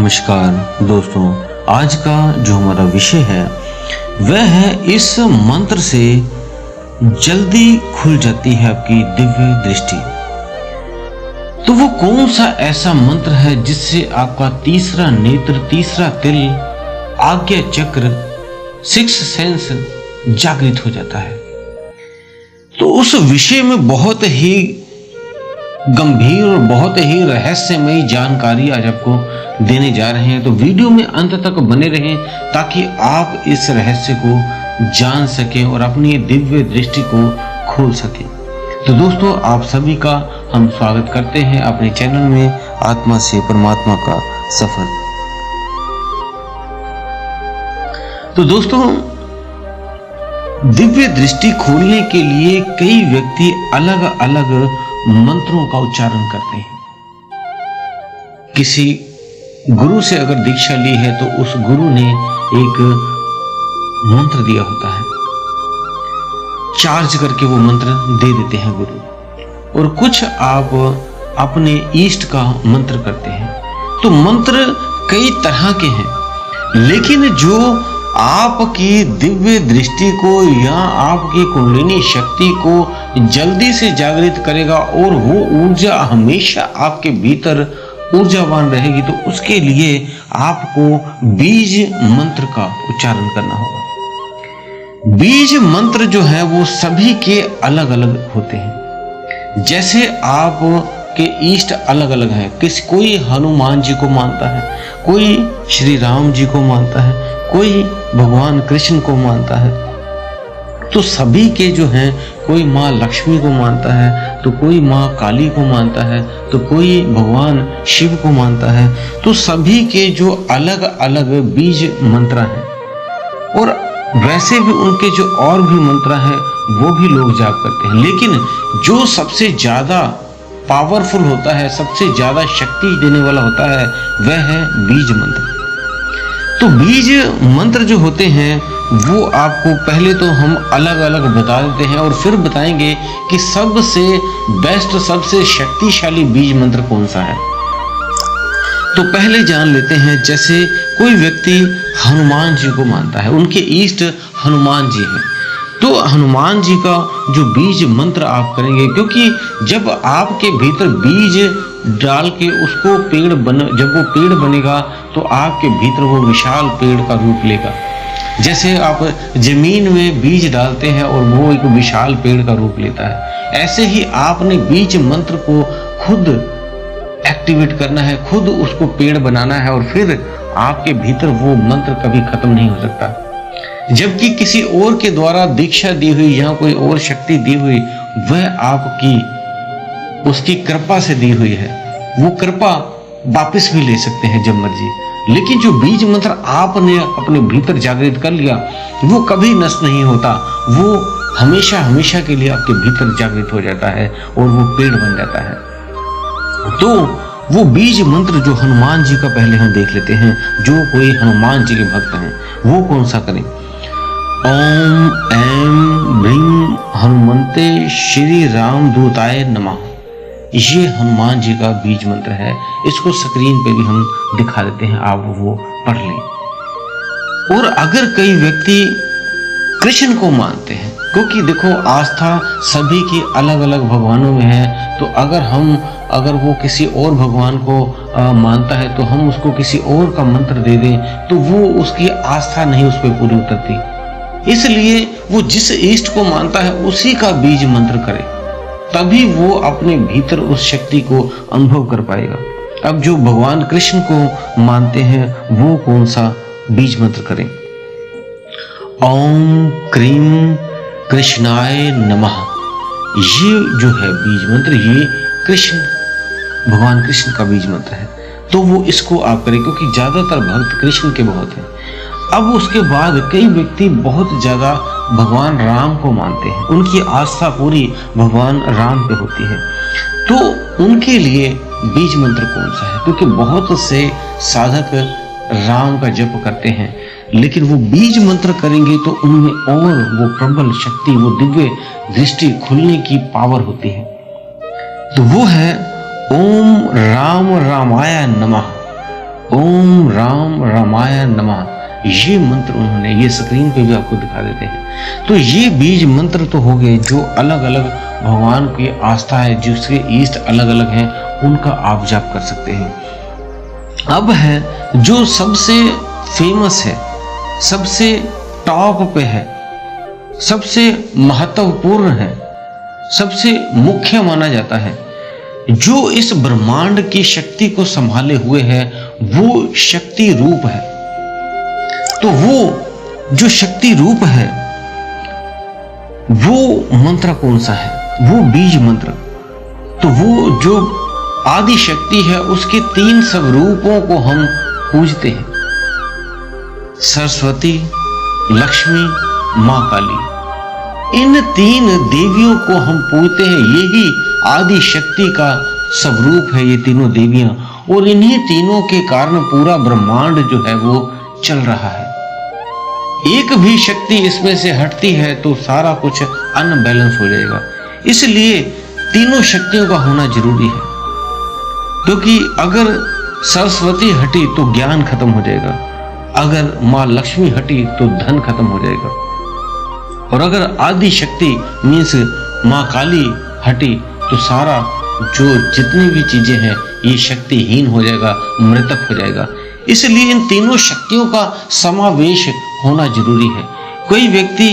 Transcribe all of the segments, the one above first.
नमस्कार दोस्तों, आज का जो हमारा विषय है वह है इस मंत्र से जल्दी खुल जाती है आपकी दिव्य दृष्टि। तो वो कौन सा ऐसा मंत्र है जिससे आपका तीसरा नेत्र, तीसरा तिल, आज्ञा चक्र, सिक्स्थ सेंस जागृत हो जाता है। तो उस विषय में बहुत ही गंभीर और बहुत ही रहस्यमयी जानकारी आज आपको देने जा रहे हैं। तो वीडियो में अंत तक बने रहें ताकि आप इस रहस्य को जान सकें और अपनी दिव्य दृष्टि को खोल सकें। तो दोस्तों, आप सभी का हम स्वागत करते हैं अपने चैनल में आत्मा से परमात्मा का सफर। तो दोस्तों, दिव्य दृष्टि खोलने के लिए कई व्यक्ति अलग अलग मंत्रों का उच्चारण करते हैं। किसी गुरु से अगर दीक्षा ली है तो उस गुरु ने एक मंत्र दिया होता है, चार्ज करके वो मंत्र दे देते हैं गुरु। और कुछ आप अपने इष्ट का मंत्र करते हैं। तो मंत्र कई तरह के हैं, लेकिन जो आपकी दिव्य दृष्टि को या आपकी कुंडलिनी शक्ति को जल्दी से जागृत करेगा और वो ऊर्जा हमेशा आपके भीतर ऊर्जावान रहेगी, तो उसके लिए आपको बीज मंत्र का उच्चारण करना होगा। बीज मंत्र जो है वो सभी के अलग अलग होते हैं। जैसे आप के इष्ट अलग अलग हैं, कोई हनुमान जी को मानता है, कोई श्री राम जी को मानता है, कोई भगवान कृष्ण को मानता है। तो सभी के जो हैं, कोई माँ लक्ष्मी को मानता है, तो कोई माँ काली को मानता है, तो कोई भगवान शिव को मानता है। तो सभी के जो अलग अलग बीज मंत्र हैं, और वैसे भी उनके जो और भी मंत्र हैं वो भी लोग जाप करते हैं। लेकिन जो सबसे ज्यादा पावरफुल होता है, सबसे ज्यादा शक्ति देने वाला होता है, वह है बीज मंत्र। तो बीज मंत्र जो होते हैं वो आपको पहले तो हम अलग अलग बता देते हैं और फिर बताएंगे कि सबसे बेस्ट, सबसे शक्तिशाली बीज मंत्र कौन सा है। तो पहले जान लेते हैं, जैसे कोई व्यक्ति हनुमान जी को मानता है, उनके इष्ट हनुमान जी हैं, तो हनुमान जी का जो बीज मंत्र आप करेंगे, क्योंकि जब आपके भीतर बीज डाल के उसको जब वो पेड़ बनेगा तो आपके भीतर वो विशाल पेड़ का रूप लेगा। जैसे आप जमीन में बीज डालते हैं और वो एक विशाल पेड़ का रूप लेता है, ऐसे ही आपने बीज मंत्र को खुद एक्टिवेट करना है, खुद उसको पेड़ बनाना है, और फिर आपके भीतर वो मंत्र कभी खत्म नहीं हो सकता। जबकि किसी और के द्वारा दीक्षा दी हुई या कोई और शक्ति दी हुई, वह आपकी उसकी कृपा से दी हुई है, वो कृपा वापस भी ले सकते हैं जब मर्जी। लेकिन जो बीज मंत्र आपने अपने भीतर जागृत कर लिया, वो कभी नष्ट नहीं होता, वो हमेशा हमेशा के लिए आपके भीतर जागृत हो जाता है और वो पेड़ बन जाता है। तो वो बीज मंत्र जो हनुमान जी का पहले हम देख लेते हैं। जो कोई हनुमान जी के भक्त हैं वो कौन सा करें? ओम ऐं ह्रीं हनुमते श्री राम दूताय नमः। ये हनुमान जी का बीज मंत्र है। इसको स्क्रीन पे भी हम दिखा देते हैं, आप वो पढ़ लें। और अगर कई व्यक्ति कृष्ण को मानते हैं, क्योंकि देखो आस्था सभी की अलग अलग भगवानों में है, तो अगर वो किसी और भगवान को मानता है तो हम उसको किसी और का मंत्र दे दें तो वो उसकी आस्था नहीं उस पर पूरी उतरती। इसलिए वो जिस इष्ट को मानता है उसी का बीज मंत्र करे, तभी वो अपने भीतर उस शक्ति को अनुभव कर पाएगा। अब जो भगवान कृष्ण को मानते हैं वो कौन सा बीज मंत्र करें? ओम क्रीम कृष्णाय नमः। ये जो है बीज मंत्र, ये भगवान कृष्ण का बीज मंत्र है। तो वो इसको आप करें, क्योंकि ज्यादातर भक्त कृष्ण के बहुत हैं। अब उसके बाद कई व्यक्ति बहुत ज्यादा भगवान राम को मानते हैं, उनकी आस्था पूरी भगवान राम पे होती है। तो उनके लिए बीज मंत्र कौन सा है? क्योंकि बहुत से साधक राम का जप करते हैं, लेकिन वो बीज मंत्र करेंगे तो उनमें और वो प्रबल शक्ति, वो दिव्य दृष्टि खुलने की पावर होती है। तो वो है ओम राम रामाय नमः। ओम राम रामाय नमः, ये मंत्र उन्होंने, ये स्क्रीन पे भी आपको दिखा देते हैं। तो ये बीज मंत्र तो हो गए जो अलग अलग भगवान की आस्था है, जिसके ईष्ट अलग अलग हैं, उनका आप जाप कर सकते हैं। अब है जो सबसे फेमस है, सबसे टॉप पे है, सबसे महत्वपूर्ण है, सबसे मुख्य माना जाता है, जो इस ब्रह्मांड की शक्ति को संभाले हुए है, वो शक्ति रूप है। तो वो जो शक्ति रूप है, वो मंत्र कौन सा है? वो बीज मंत्र। तो वो जो आदि शक्ति है, उसके 3 स्वरूपों को हम पूजते हैं, सरस्वती, लक्ष्मी, मां काली। इन 3 देवियों को हम पूजते हैं। यही आदि शक्ति का स्वरूप है, ये तीनों देवियां, और इन्हीं तीनों के कारण पूरा ब्रह्मांड जो है वो चल रहा है। एक भी शक्ति इसमें से हटती है तो सारा कुछ अनबैलेंस हो जाएगा। इसलिए तीनों शक्तियों का होना जरूरी है, क्योंकि अगर सरस्वती हटी तो ज्ञान खत्म हो जाएगा, अगर मां लक्ष्मी हटी तो धन खत्म हो जाएगा, और अगर आदि शक्ति मीन्स मां काली हटी तो सारा जो जितनी भी चीजें हैं ये शक्तिहीन हो जाएगा, मृतक हो जाएगा। इसलिए इन तीनों शक्तियों का समावेश होना जरूरी है। कोई व्यक्ति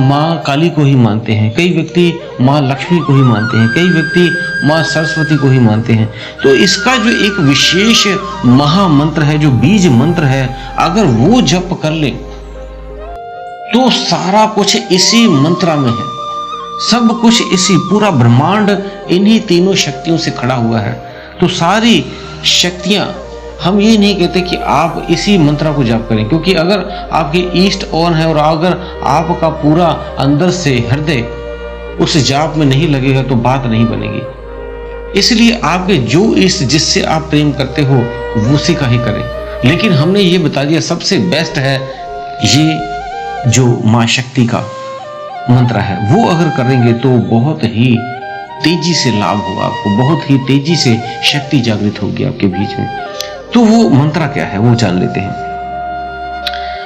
मां काली को ही मानते हैं, कई व्यक्ति मां लक्ष्मी को ही मानते हैं, कई व्यक्ति मां सरस्वती को ही मानते हैं। तो इसका जो एक विशेष महामंत्र है, जो बीज मंत्र है, अगर वो जप कर ले तो सारा कुछ इसी मंत्र में है, सब कुछ इसी, पूरा ब्रह्मांड इन्हीं तीनों शक्तियों से खड़ा हुआ है। तो सारी शक्तियां, हम ये नहीं कहते कि आप इसी मंत्र को जाप करें, क्योंकि अगर आपके ईस्ट ऑन है और अगर आपका पूरा अंदर से हृदय उस जाप में नहीं लगेगा तो बात नहीं बनेगी। इसलिए आपके जो ईस्ट जिससे आप प्रेम करते हो वो उसी का ही करें। लेकिन हमने ये बता दिया सबसे बेस्ट है ये जो मां शक्ति का मंत्र है, वो अगर करेंगे तो बहुत ही तेजी से लाभ होगा आपको, बहुत ही तेजी से शक्ति जागृत होगी आपके बीच में। तो वो मंत्र क्या है वो जान लेते हैं।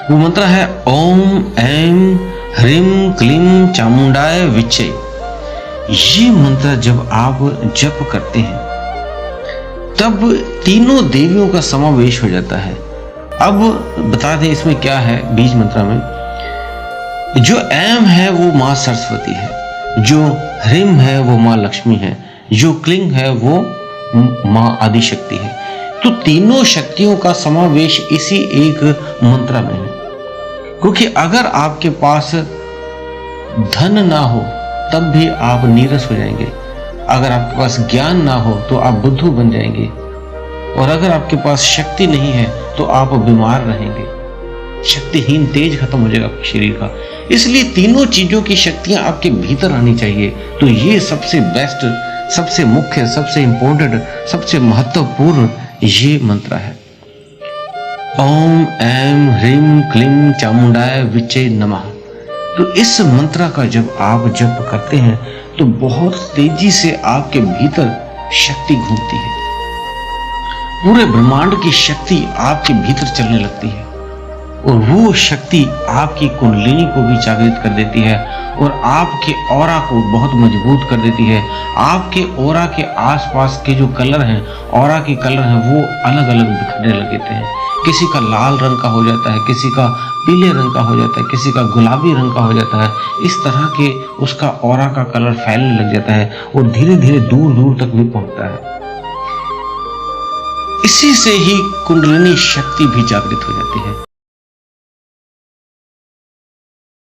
वो मंत्र है ओम ऐम ह्रीम क्लीम चामुंडाय विच्चे। ये मंत्र जब आप जप करते हैं तब तीनों देवियों का समावेश हो जाता है। अब बता दें इसमें क्या है बीज मंत्र में। जो ऐम है वो मां सरस्वती है, जो ह्रीम है वो मां लक्ष्मी है, जो क्लिंग है वो मां आदि शक्ति है। तो तीनों शक्तियों का समावेश इसी एक मंत्र में है। क्योंकि अगर आपके पास धन ना हो तब भी आप नीरस हो जाएंगे, अगर आपके पास ज्ञान ना हो तो आप बुद्धू बन जाएंगे, और अगर आपके पास शक्ति नहीं है तो आप बीमार रहेंगे, शक्तिहीन, तेज खत्म हो जाएगा आपके शरीर का। इसलिए तीनों चीजों की शक्तियां आपके भीतर आनी चाहिए। तो ये सबसे बेस्ट, सबसे मुख्य, सबसे इंपॉर्टेंट, सबसे महत्वपूर्ण ये मंत्र है। ओम ऐम ह्रीम क्लीम चामुंडाय विच्चे नमः। तो इस मंत्र का जब आप जप करते हैं तो बहुत तेजी से आपके भीतर शक्ति घूमती है, पूरे ब्रह्मांड की शक्ति आपके भीतर चलने लगती है, और वो शक्ति आपकी कुंडलिनी को भी जागृत कर देती है और आपके ऑरा को बहुत मजबूत कर देती है। आपके ऑरा के आसपास के जो कलर हैं, ऑरा के कलर हैं, वो अलग अलग बिखरने लगते हैं। किसी का लाल रंग का हो जाता है, किसी का पीले रंग का हो जाता है, किसी का गुलाबी रंग का हो जाता है। इस तरह के उसका ऑरा का कलर फैलने लग जाता है और धीरे धीरे दूर दूर तक भी पहुंचता है। इसी से ही कुंडलिनी शक्ति भी जागृत हो जाती है।